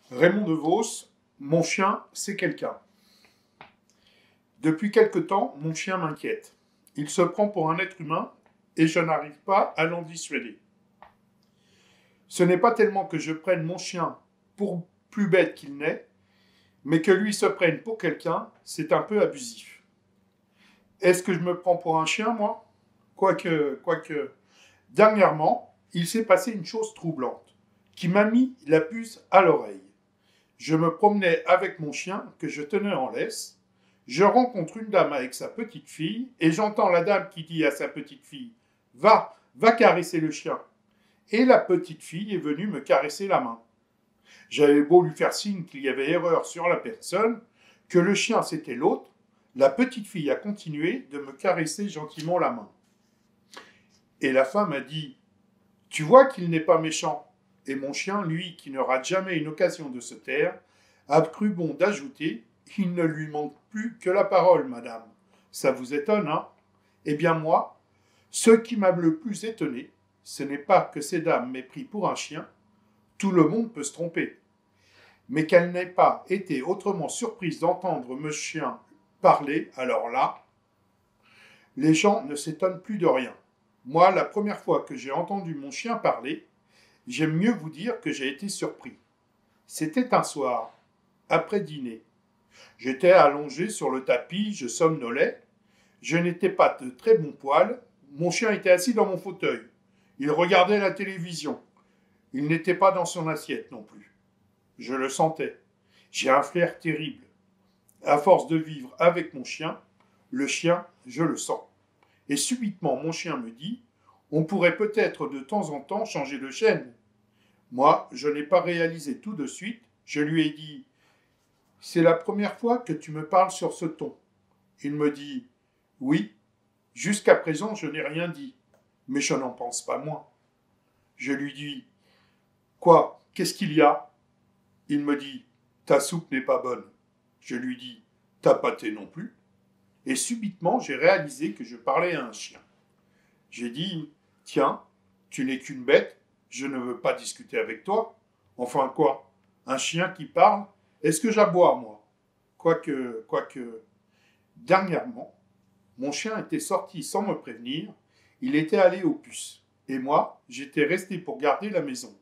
Raymond DeVos, mon chien, c'est quelqu'un. Depuis quelque temps, mon chien m'inquiète. Il se prend pour un être humain et je n'arrive pas à l'en dissuader. Ce n'est pas tellement que je prenne mon chien pour plus bête qu'il n'est, mais que lui se prenne pour quelqu'un, c'est un peu abusif. Est-ce que je me prends pour un chien, moi? Quoique. Dernièrement, il s'est passé une chose troublante, qui m'a mis la puce à l'oreille. Je me promenais avec mon chien, que je tenais en laisse. Je rencontre une dame avec sa petite fille, et j'entends la dame qui dit à sa petite fille, va caresser le chien. Et la petite fille est venue me caresser la main. J'avais beau lui faire signe qu'il y avait erreur sur la personne, que le chien c'était l'autre, la petite fille a continué de me caresser gentiment la main. Et la femme a dit, tu vois qu'il n'est pas méchant. Et mon chien, lui, qui ne rate jamais une occasion de se taire, a cru bon d'ajouter, il ne lui manque plus que la parole, madame. Ça vous étonne, hein? Eh bien moi, ce qui m'a le plus étonné, ce n'est pas que ces dames m'aient pris pour un chien, tout le monde peut se tromper, mais qu'elle n'ait pas été autrement surprise d'entendre mon chien parler, alors là, les gens ne s'étonnent plus de rien. Moi, la première fois que j'ai entendu mon chien parler, j'aime mieux vous dire que j'ai été surpris. C'était un soir, après dîner. J'étais allongé sur le tapis, je somnolais. Je n'étais pas de très bon poil. Mon chien était assis dans mon fauteuil. Il regardait la télévision. Il n'était pas dans son assiette non plus. Je le sentais. J'ai un flair terrible. À force de vivre avec mon chien, le chien, je le sens. Et subitement, mon chien me dit, on pourrait peut-être de temps en temps changer de chaîne. Moi, je n'ai pas réalisé tout de suite. Je lui ai dit, c'est la première fois que tu me parles sur ce ton. Il me dit, oui, jusqu'à présent je n'ai rien dit, mais je n'en pense pas moins. Je lui dis, quoi, qu'est-ce qu'il y a? Il me dit, ta soupe n'est pas bonne. Je lui dis, ta pâté non plus. Et subitement j'ai réalisé que je parlais à un chien. J'ai dit, tiens, tu n'es qu'une bête, je ne veux pas discuter avec toi. Enfin quoi? Un chien qui parle? Est-ce que j'aboie, moi? Quoique, dernièrement, mon chien était sorti sans me prévenir, il était allé aux puces, et moi, j'étais resté pour garder la maison.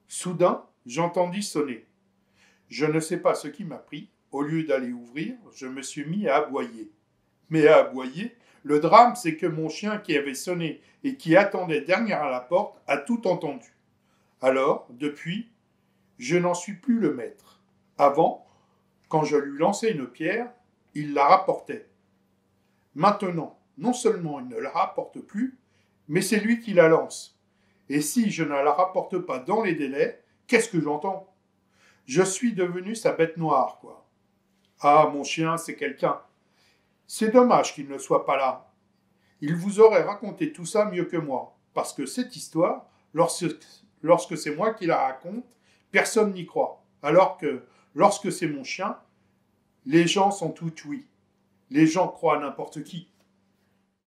Soudain, j'entendis sonner. Je ne sais pas ce qui m'a pris, au lieu d'aller ouvrir, je me suis mis à aboyer. Mais à aboyer, le drame, c'est que mon chien qui avait sonné et qui attendait derrière la porte a tout entendu. Alors, depuis, je n'en suis plus le maître. Avant, quand je lui lançais une pierre, il la rapportait. Maintenant, non seulement il ne la rapporte plus, mais c'est lui qui la lance. Et si je ne la rapporte pas dans les délais, qu'est-ce que j'entends? Je suis devenu sa bête noire, quoi. Ah, mon chien, c'est quelqu'un. C'est dommage qu'il ne soit pas là. Il vous aurait raconté tout ça mieux que moi, parce que cette histoire, lorsque c'est moi qui la raconte, personne n'y croit. Alors que, lorsque c'est mon chien, les gens sont tout oui. Les gens croient à n'importe qui.